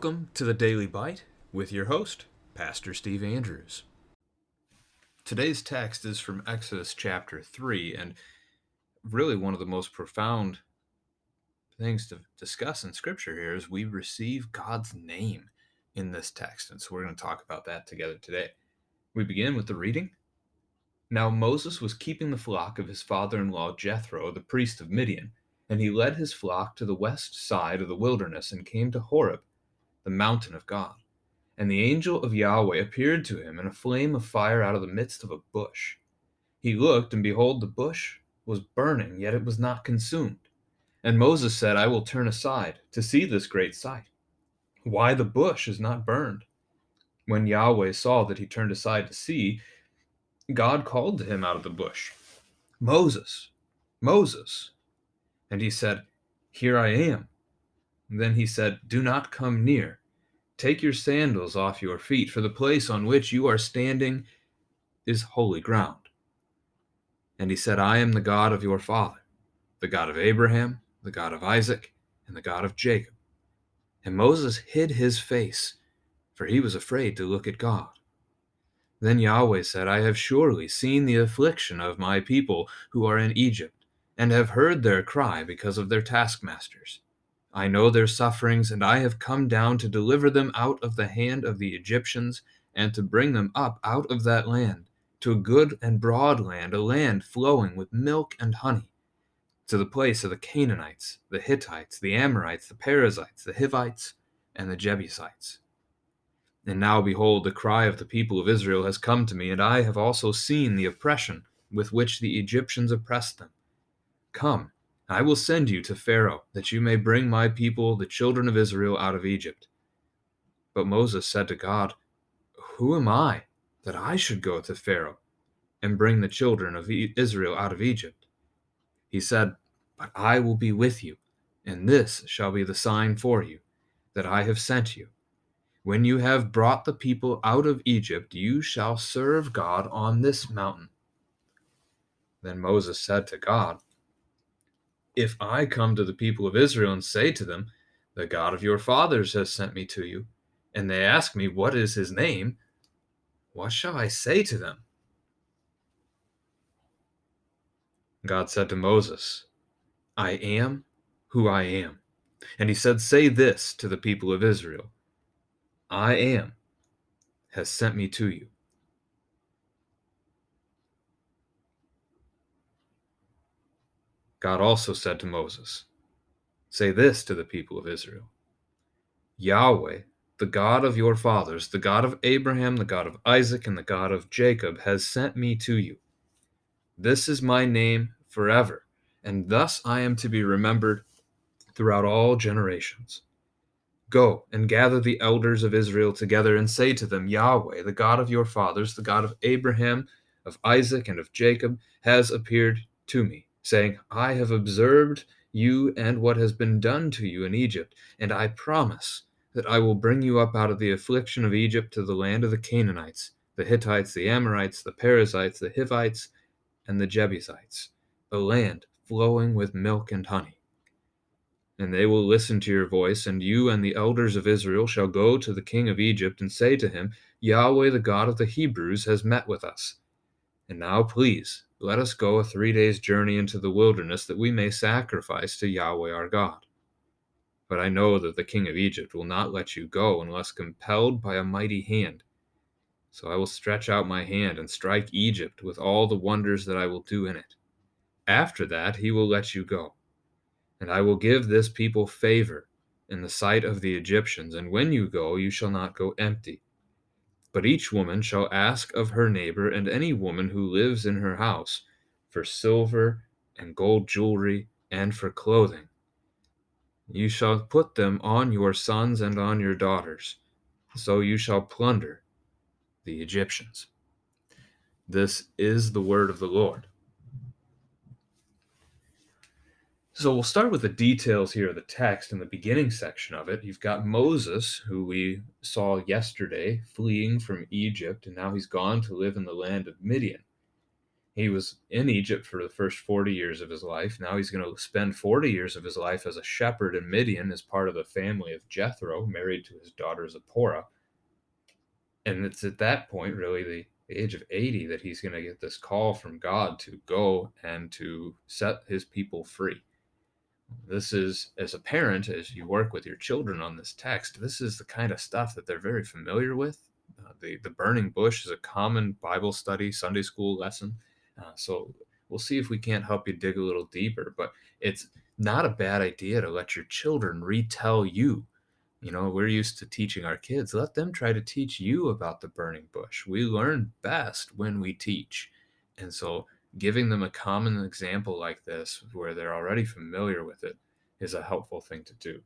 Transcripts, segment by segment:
Welcome to the Daily Bite with your host, Pastor Steve Andrews. Today's text is from Exodus chapter 3, and really one of the most profound things to discuss in Scripture here is we receive God's name in this text, and so we're going to talk about that together today. We begin with the reading. Now Moses was keeping the flock of his father-in-law Jethro, the priest of Midian, and he led his flock to the west side of the wilderness and came to Horeb, the mountain of God. And the angel of Yahweh appeared to him in a flame of fire out of the midst of a bush. He looked, and behold, the bush was burning, yet it was not consumed. And Moses said, I will turn aside to see this great sight, why the bush is not burned. When Yahweh saw that he turned aside to see, God called to him out of the bush, Moses, Moses. And he said, Here I am. And then he said, Do not come near. Take your sandals off your feet, for the place on which you are standing is holy ground. And he said, I am the God of your father, the God of Abraham, the God of Isaac, and the God of Jacob. And Moses hid his face, for he was afraid to look at God. Then Yahweh said, I have surely seen the affliction of my people who are in Egypt, and have heard their cry because of their taskmasters. I know their sufferings, and I have come down to deliver them out of the hand of the Egyptians, and to bring them up out of that land, to a good and broad land, a land flowing with milk and honey, to the place of the Canaanites, the Hittites, the Amorites, the Perizzites, the Hivites, and the Jebusites. And now, behold, the cry of the people of Israel has come to me, and I have also seen the oppression with which the Egyptians oppressed them. Come, I will send you to Pharaoh, that you may bring my people, the children of Israel, out of Egypt. But Moses said to God, Who am I, that I should go to Pharaoh, and bring the children of Israel out of Egypt? He said, But I will be with you, and this shall be the sign for you, that I have sent you. When you have brought the people out of Egypt, you shall serve God on this mountain. Then Moses said to God, If I come to the people of Israel and say to them, The God of your fathers has sent me to you, and they ask me, What is his name? What shall I say to them? God said to Moses, I am who I am. And he said, Say this to the people of Israel, I am has sent me to you. God also said to Moses, Say this to the people of Israel, Yahweh, the God of your fathers, the God of Abraham, the God of Isaac, and the God of Jacob, has sent me to you. This is my name forever, and thus I am to be remembered throughout all generations. Go and gather the elders of Israel together and say to them, Yahweh, the God of your fathers, the God of Abraham, of Isaac, and of Jacob, has appeared to me, saying, I have observed you and what has been done to you in Egypt, and I promise that I will bring you up out of the affliction of Egypt to the land of the Canaanites, the Hittites, the Amorites, the Perizzites, the Hivites, and the Jebusites, a land flowing with milk and honey. And they will listen to your voice, and you and the elders of Israel shall go to the king of Egypt and say to him, Yahweh, the God of the Hebrews, has met with us. And now, please, let us go a 3 days' journey into the wilderness, that we may sacrifice to Yahweh our God. But I know that the king of Egypt will not let you go unless compelled by a mighty hand. So I will stretch out my hand and strike Egypt with all the wonders that I will do in it. After that he will let you go. And I will give this people favor in the sight of the Egyptians, and when you go, you shall not go empty. But each woman shall ask of her neighbor and any woman who lives in her house for silver and gold jewelry and for clothing. You shall put them on your sons and on your daughters, so you shall plunder the Egyptians. This is the word of the Lord. So we'll start with the details here of the text in the beginning section of it. You've got Moses, who we saw yesterday, fleeing from Egypt, and now he's gone to live in the land of Midian. He was in Egypt for the first 40 years of his life. Now he's going to spend 40 years of his life as a shepherd in Midian as part of the family of Jethro, married to his daughter Zipporah. And it's at that point, really, the age of 80, that he's going to get this call from God to go and to set his people free. This is, as a parent, as you work with your children on this text, this is the kind of stuff that they're very familiar with. The burning bush is a common Bible study, Sunday school lesson. So we'll see if we can't help you dig a little deeper. But it's not a bad idea to let your children retell you. We're used to teaching our kids. Let them try to teach you about the burning bush. We learn best when we teach. And so giving them a common example like this, where they're already familiar with it, is a helpful thing to do.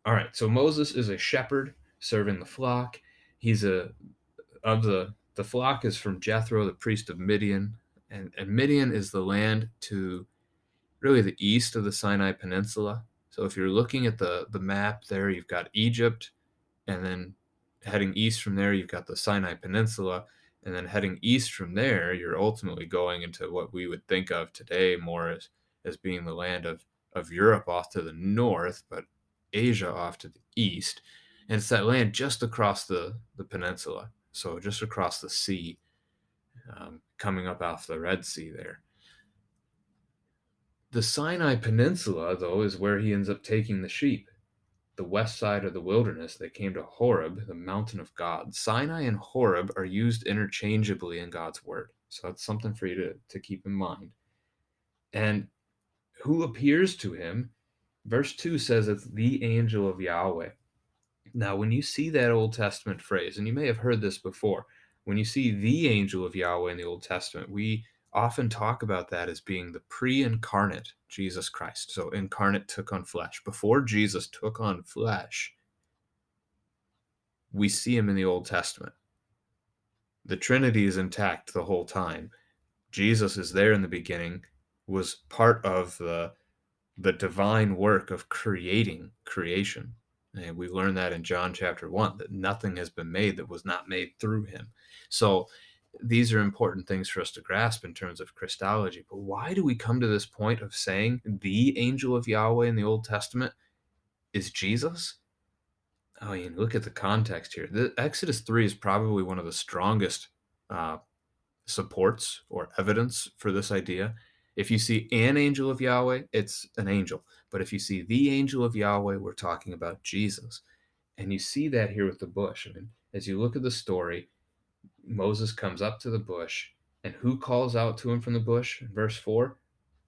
All right, so Moses is a shepherd serving the flock. He's the flock is from Jethro, the priest of Midian, and Midian is the land to really the east of the Sinai Peninsula. So if you're looking at the map there, you've got Egypt, and then heading east from there, you've got the Sinai Peninsula, and then heading east from there, you're ultimately going into what we would think of today more as being the land of Europe off to the north, but Asia off to the east. And it's that land just across the peninsula, so just across the sea, coming up off the Red Sea there. The Sinai Peninsula, though, is where he ends up taking the sheep. The west side of the wilderness, they came to Horeb, the mountain of God. Sinai and Horeb are used interchangeably in God's word. So that's something for you to keep in mind. And who appears to him? Verse 2 says it's the angel of Yahweh. Now, when you see that Old Testament phrase, and you may have heard this before, when you see the angel of Yahweh in the Old Testament, we often talk about that as being the pre-incarnate Jesus Christ. So incarnate, took on flesh. Before Jesus took on flesh, we see him in the Old Testament. The Trinity is intact the whole time. Jesus is there in the beginning, was part of the divine work of creating creation. And we learn that in John chapter 1, that nothing has been made that was not made through him. So these are important things for us to grasp in terms of Christology. But why do we come to this point of saying the angel of Yahweh in the Old Testament is Jesus? I mean, look at the context here. Exodus 3 is probably one of the strongest supports or evidence for this idea. If you see an angel of Yahweh, it's an angel. But if you see the angel of Yahweh, we're talking about Jesus. And you see that here with the bush. I mean, as you look at the story, Moses comes up to the bush, and who calls out to him from the bush? In verse 4,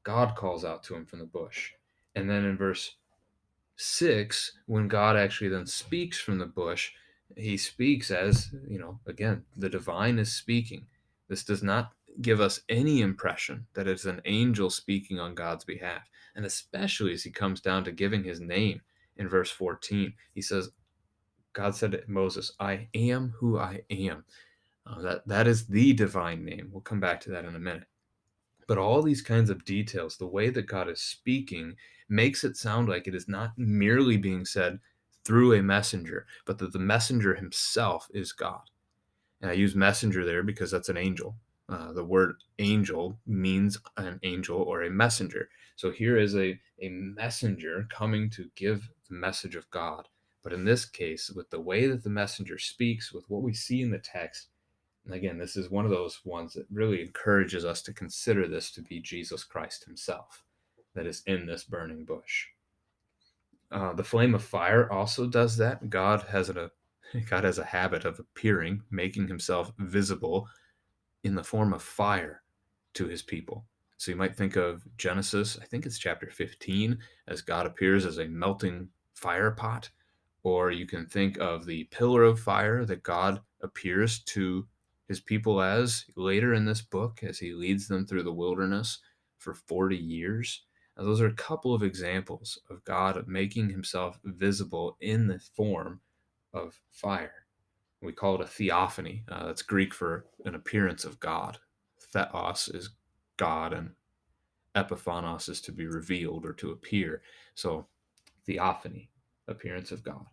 God calls out to him from the bush. And then in verse 6, when God actually then speaks from the bush, he speaks as, again, the divine is speaking. This does not give us any impression that it's an angel speaking on God's behalf. And especially as he comes down to giving his name in verse 14, he says, God said to Moses, I am who I am. That is the divine name. We'll come back to that in a minute. But all these kinds of details, the way that God is speaking, makes it sound like it is not merely being said through a messenger, but that the messenger himself is God. And I use messenger there because that's an angel. The word angel means an angel or a messenger. So here is a messenger coming to give the message of God. But in this case, with the way that the messenger speaks, with what we see in the text, and again, this is one of those ones that really encourages us to consider this to be Jesus Christ himself that is in this burning bush. The flame of fire also does that. God has a habit of appearing, making himself visible in the form of fire to his people. So you might think of Genesis, I think it's chapter 15, as God appears as a melting fire pot. Or you can think of the pillar of fire that God appears to his people as later in this book as he leads them through the wilderness for 40 years. Now, those are a couple of examples of God making himself visible in the form of fire. We call it a theophany. That's Greek for an appearance of God. Theos is God, and epiphanos is to be revealed or to appear. So theophany, appearance of God.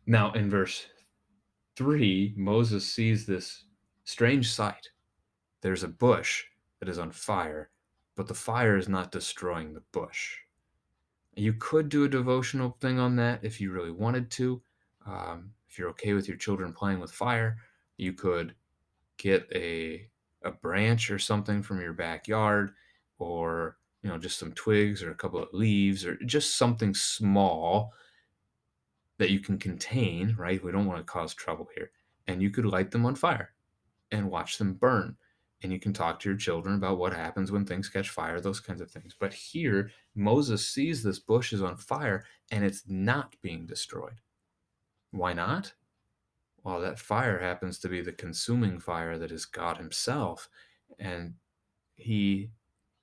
Now in verse 3, Moses sees this strange sight. There's a bush that is on fire, but the fire is not destroying the bush. You could do a devotional thing on that if you really wanted to. If you're okay with your children playing with fire, you could get a branch or something from your backyard, or just some twigs or a couple of leaves or just something small that you can contain, right? We don't want to cause trouble here. And you could light them on fire and watch them burn. And you can talk to your children about what happens when things catch fire, those kinds of things. But here, Moses sees this bush is on fire and it's not being destroyed. Why not? Well, that fire happens to be the consuming fire that is God himself. And he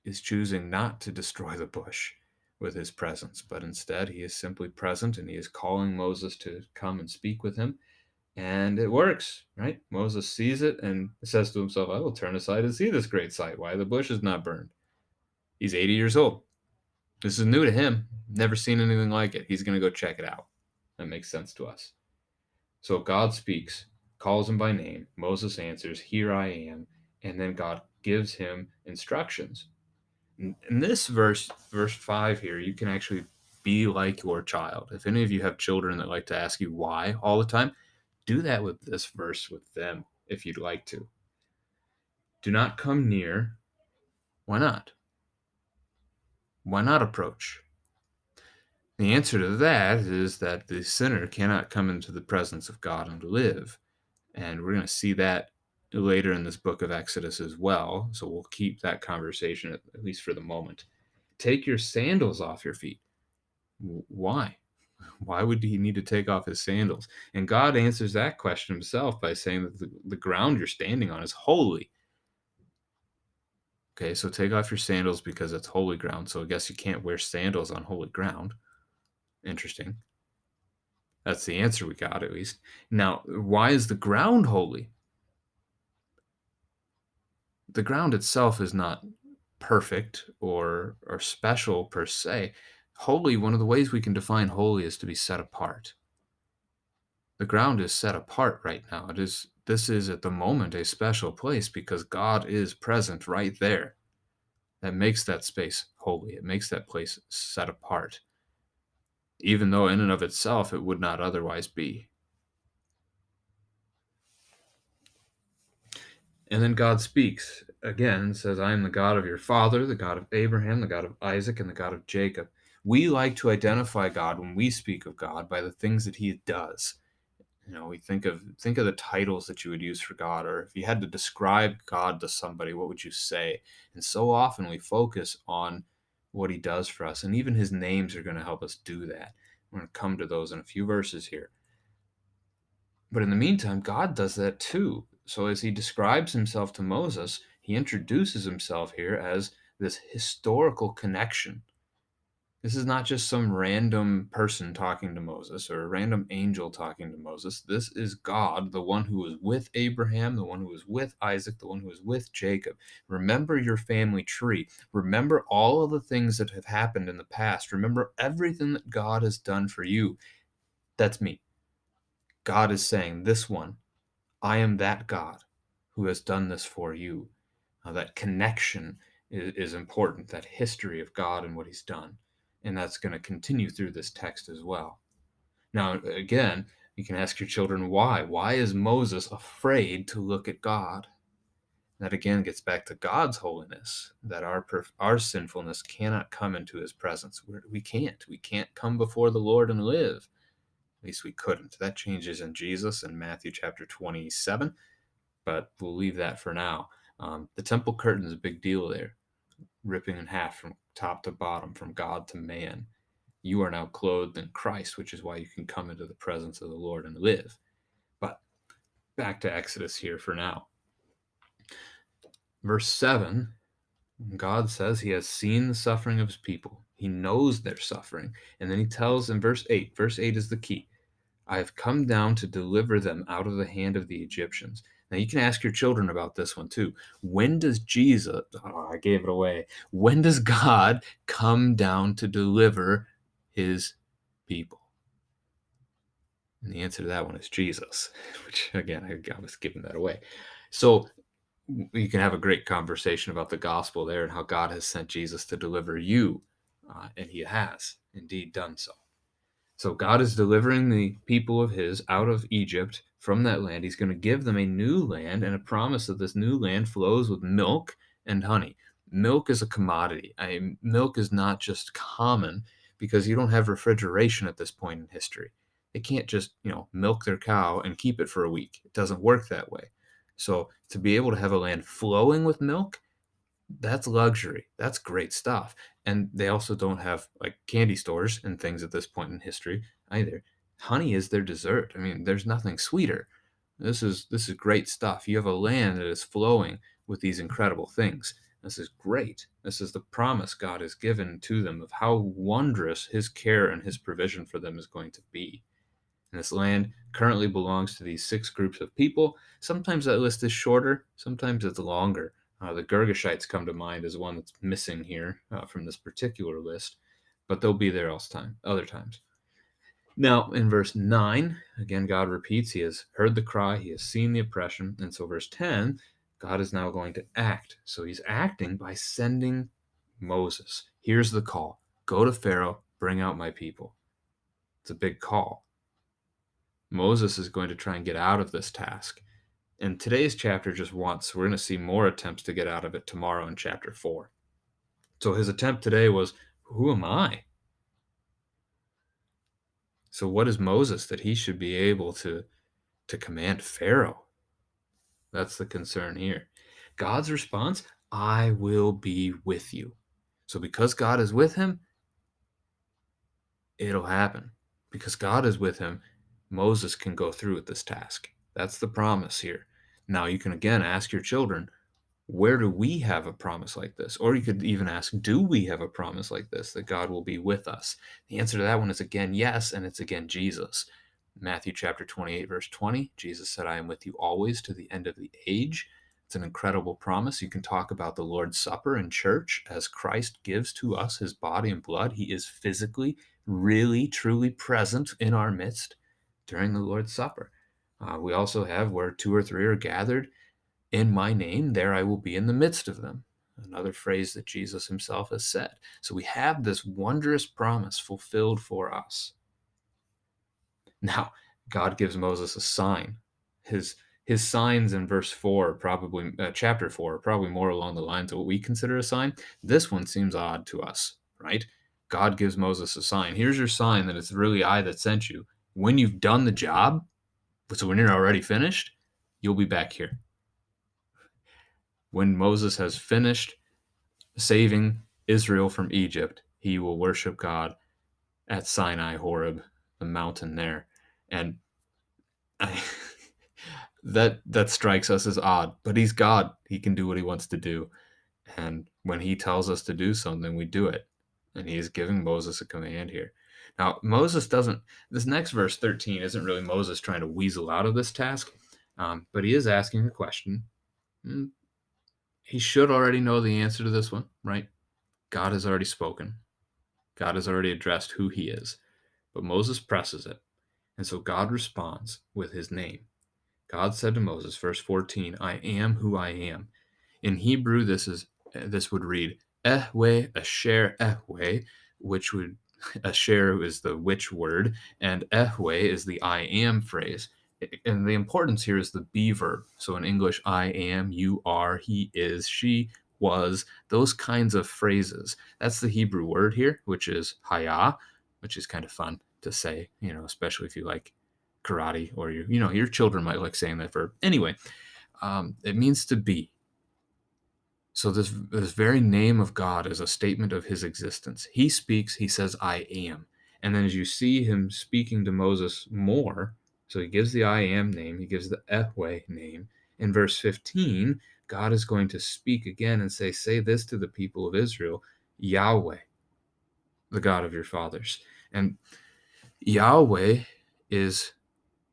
is choosing not to destroy the bush with his presence, but instead he is simply present and he is calling Moses to come and speak with him. And it works, right? Moses sees it and says to himself, I will turn aside and see this great sight, why the bush is not burned. He's 80 years old. This is new to him. Never seen anything like it. He's going to go check it out. That makes sense to us. So God speaks, calls him by name. Moses answers, here I am. And then God gives him instructions. In this verse 5 here, you can actually be like your child. If any of you have children that like to ask you why all the time, do that with this verse with them if you'd like to. Do not come near. Why not? Why not approach? The answer to that is that the sinner cannot come into the presence of God and live. And we're going to see that later in this book of Exodus as well. So we'll keep that conversation, at least for the moment. Take your sandals off your feet. Why? Why would he need to take off his sandals? And God answers that question himself by saying that the ground you're standing on is holy. Okay, so take off your sandals because it's holy ground. So I guess you can't wear sandals on holy ground. Interesting. That's the answer we got, at least. Now, why is the ground holy? The ground itself is not perfect or special per se. Holy, one of the ways we can define holy is to be set apart. The ground is set apart right now. This is at the moment a special place because God is present right there. That makes that space holy. It makes that place set apart, even though in and of itself it would not otherwise be. And then God speaks again and says, I am the God of your father, the God of Abraham, the God of Isaac, and the God of Jacob. We like to identify God when we speak of God by the things that he does. We think of the titles that you would use for God, or if you had to describe God to somebody, what would you say? And so often we focus on what he does for us, and even his names are going to help us do that. We're going to come to those in a few verses here. But in the meantime, God does that too. So as he describes himself to Moses, he introduces himself here as this historical connection. This is not just some random person talking to Moses or a random angel talking to Moses. This is God, the one who was with Abraham, the one who was with Isaac, the one who was with Jacob. Remember your family tree. Remember all of the things that have happened in the past. Remember everything that God has done for you. That's me. God is saying, this one, I am that God who has done this for you. That connection is important, that history of God and what he's done. And that's going to continue through this text as well. Now, again, you can ask your children why. Why is Moses afraid to look at God? That again gets back to God's holiness, that our sinfulness cannot come into his presence. We can't come before the Lord and live. At least we couldn't. That changes in Jesus in Matthew chapter 27, but we'll leave that for now. The temple curtain is a big deal there, ripping in half from top to bottom, from God to man. You are now clothed in Christ, which is why you can come into the presence of the Lord and live. But back to Exodus here for now. Verse 7, God says he has seen the suffering of his people. He knows their suffering. And then he tells in verse 8 is the key. I have come down to deliver them out of the hand of the Egyptians. Now, you can ask your children about this one, too. When does Jesus, I gave it away. When does God come down to deliver his people? And the answer to that one is Jesus, which again, I was giving that away. So you can have a great conversation about the gospel there and how God has sent Jesus to deliver you, and he has indeed done so. So God is delivering the people of his out of Egypt from that land. He's going to give them a new land and a promise that this new land flows with milk and honey. Milk is a commodity. Milk is not just common because you don't have refrigeration at this point in history. They can't just, milk their cow and keep it for a week. It doesn't work that way. So to be able to have a land flowing with milk, that's luxury. That's great stuff. And they also don't have like candy stores and things at this point in history either. Honey is their dessert. I mean, there's nothing sweeter. This is great stuff. You have a land that is flowing with these incredible things. This is great. This is the promise God has given to them of how wondrous his care and his provision for them is going to be. And this land currently belongs to these 6 groups of people. Sometimes that list is shorter, sometimes it's longer. The Girgashites come to mind as one that's missing here from this particular list, but they'll be there other times. Now, in verse 9, again, God repeats, he has heard the cry, he has seen the oppression. And so, verse 10, God is now going to act. So, he's acting by sending Moses. Here's the call: go to Pharaoh, bring out my people. It's a big call. Moses is going to try and get out of this task. And today's chapter we're going to see more attempts to get out of it tomorrow in chapter 4. So his attempt today was, who am I? So what is Moses that he should be able to command Pharaoh? That's the concern here. God's response, I will be with you. So because God is with him, it'll happen. Because God is with him, Moses can go through with this task. That's the promise here. Now you can again ask your children, where do we have a promise like this? Or you could even ask, do we have a promise like this, that God will be with us? The answer to that one is again, yes, and it's again Jesus. Matthew chapter 28, verse 20, Jesus said, I am with you always to the end of the age. It's an incredible promise. You can talk about the Lord's Supper in church as Christ gives to us his body and blood. He is physically, really, truly present in our midst during the Lord's Supper. We also have where 2 or 3 are gathered in my name, there I will be in the midst of them. Another phrase that Jesus himself has said. So we have this wondrous promise fulfilled for us. Now, God gives Moses a sign. His signs in verse 4, probably chapter 4, are probably more along the lines of what we consider a sign. This one seems odd to us, right? God gives Moses a sign. Here's your sign that it's really I that sent you. When you've done the job, so when you're already finished, you'll be back here. When Moses has finished saving Israel from Egypt, he will worship God at Sinai, Horeb, the mountain there. And that strikes us as odd, but he's God. He can do what he wants to do. And when he tells us to do something, we do it. And he is giving Moses a command here. Now, this next verse 13 isn't really Moses trying to weasel out of this task, but he is asking a question. He should already know the answer to this one, right? God has already spoken. God has already addressed who he is. But Moses presses it. And so God responds with his name. God said to Moses, verse 14, I am who I am. In Hebrew, this would read, Ehwe, Asher, Ehwe, which would, Asher is the which word, and Ehwe is the I am phrase. And the importance here is the be verb. So in English, I am, you are, he is, she was, those kinds of phrases. That's the Hebrew word here, which is haya, which is kind of fun to say, especially if you like karate or your children might like saying that verb. Anyway, it means to be. So this very name of God is a statement of his existence. He speaks, he says, I am. And then as you see him speaking to Moses more, so he gives the I am name, he gives the Ehwe name. In verse 15, God is going to speak again and say this to the people of Israel, Yahweh, the God of your fathers. And Yahweh is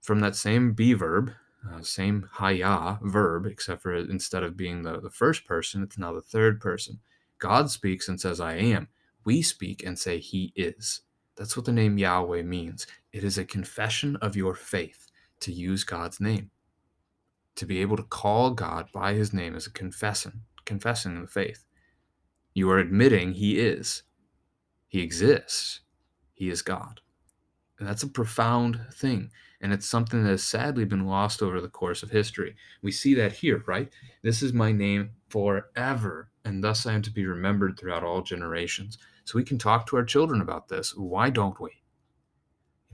from that same be verb, same haya verb, except for instead of being the first person, it's now the third person. God speaks and says, I am. We speak and say he is. That's what the name Yahweh means. It is a confession of your faith to use God's name. To be able to call God by his name is a confessing the faith. You are admitting he is. He exists. He is God. And that's a profound thing. And it's something that has sadly been lost over the course of history. We see that here, right? This is my name forever, and thus I am to be remembered throughout all generations. So we can talk to our children about this. Why don't we?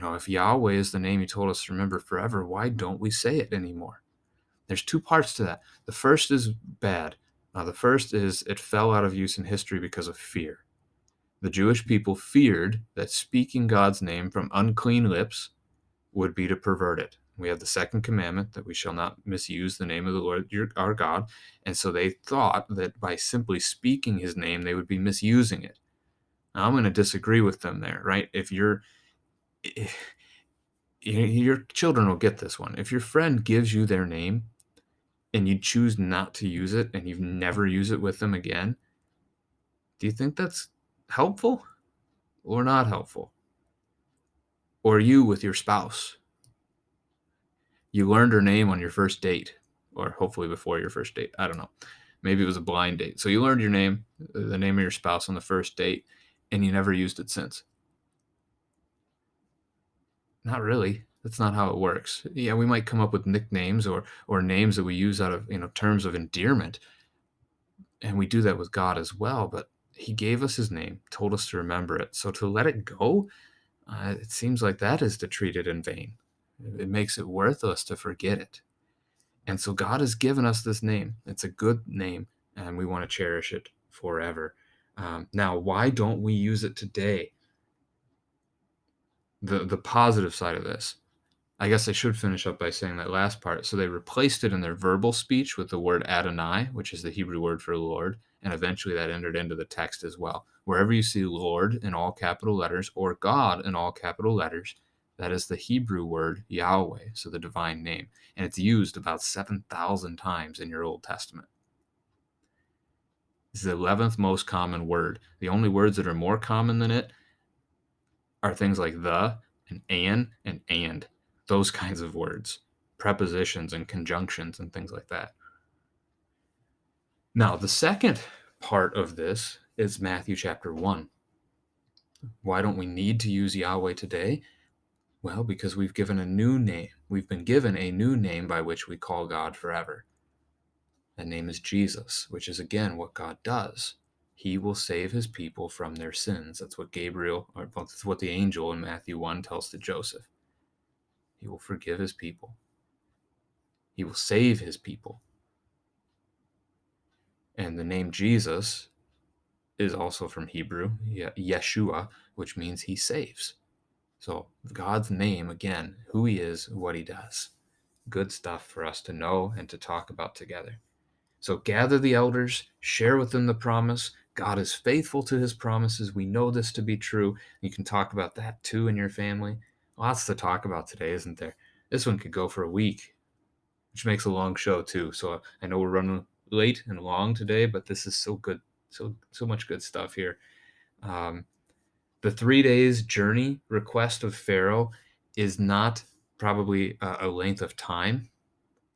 If Yahweh is the name he told us to remember forever, why don't we say it anymore? There's two parts to that. The first is bad. The first is it fell out of use in history because of fear. The Jewish people feared that speaking God's name from unclean lips would be to pervert it. We have the second commandment that we shall not misuse the name of the Lord our God. And so they thought that by simply speaking his name, they would be misusing it. Now, I'm going to disagree with them there, right? If your children will get this one. If your friend gives you their name and you choose not to use it and you've never used it with them again, do you think that's helpful or not helpful? Or you with your spouse? You learned her name on your first date, or hopefully before your first date. I don't know. Maybe it was a blind date. So you learned your name, the name of your spouse on the first date, and you never used it since. Not really. That's not how it works. Yeah, we might come up with nicknames or names that we use out of terms of endearment, and we do that with God as well. But he gave us his name, told us to remember it. So to let it go, it seems like that is to treat it in vain. It makes it worthless to forget it. And so God has given us this name. It's a good name, and we want to cherish it forever. Now, why don't we use it today? The positive side of this. I guess I should finish up by saying that last part. So they replaced it in their verbal speech with the word Adonai, which is the Hebrew word for Lord, and eventually that entered into the text as well. Wherever you see Lord in all capital letters or God in all capital letters, that is the Hebrew word Yahweh, so the divine name. And it's used about 7,000 times in your Old Testament. It's the 11th most common word. The only words that are more common than it are things like the and an and. Those kinds of words, prepositions and conjunctions and things like that. Now, the second part of this is Matthew chapter 1. Why don't we need to use Yahweh today? Well, because we've given a new name. We've been given a new name by which we call God forever. That name is Jesus, which is again what God does. He will save his people from their sins. That's what that's what the angel in Matthew 1 tells to Joseph. He will forgive his people. He will save his people. And the name Jesus is also from Hebrew, Yeshua, which means he saves. So God's name, again, who he is, what he does. Good stuff for us to know and to talk about together. So gather the elders, share with them the promise. God is faithful to his promises. We know this to be true. You can talk about that too in your family. Lots to talk about today, isn't there? This one could go for a week, which makes a long show too. So I know we're running late and long today, but this is so good. So much good stuff here. The 3 days journey request of Pharaoh is not probably a length of time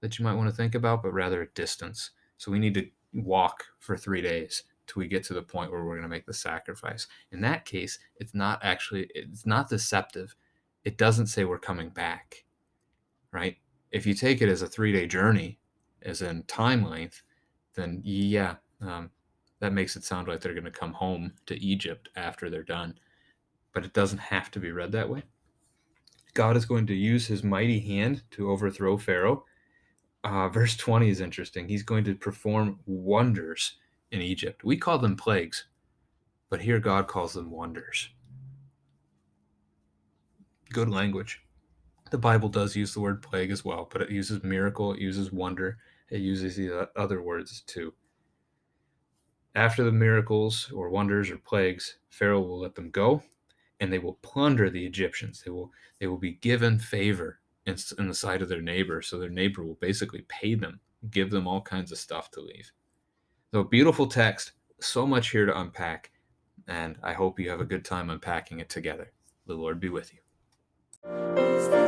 that you might want to think about, but rather a distance. So we need to walk for 3 days till we get to the point where we're going to make the sacrifice. In that case, it's not deceptive. It doesn't say we're coming back, right? If you take it as a 3-day journey, as in time length, then that makes it sound like they're going to come home to Egypt after they're done. But it doesn't have to be read that way. God is going to use his mighty hand to overthrow Pharaoh. Verse 20 is interesting. He's going to perform wonders in Egypt. We call them plagues, but here God calls them wonders. Good language. The Bible does use the word plague as well, but it uses miracle, it uses wonder, it uses the other words too. After the miracles or wonders or plagues, Pharaoh will let them go, and they will plunder the Egyptians. They will be given favor in the sight of their neighbor, so their neighbor will basically pay them, give them all kinds of stuff to leave. So beautiful text, so much here to unpack, and I hope you have a good time unpacking it together. The Lord be with you.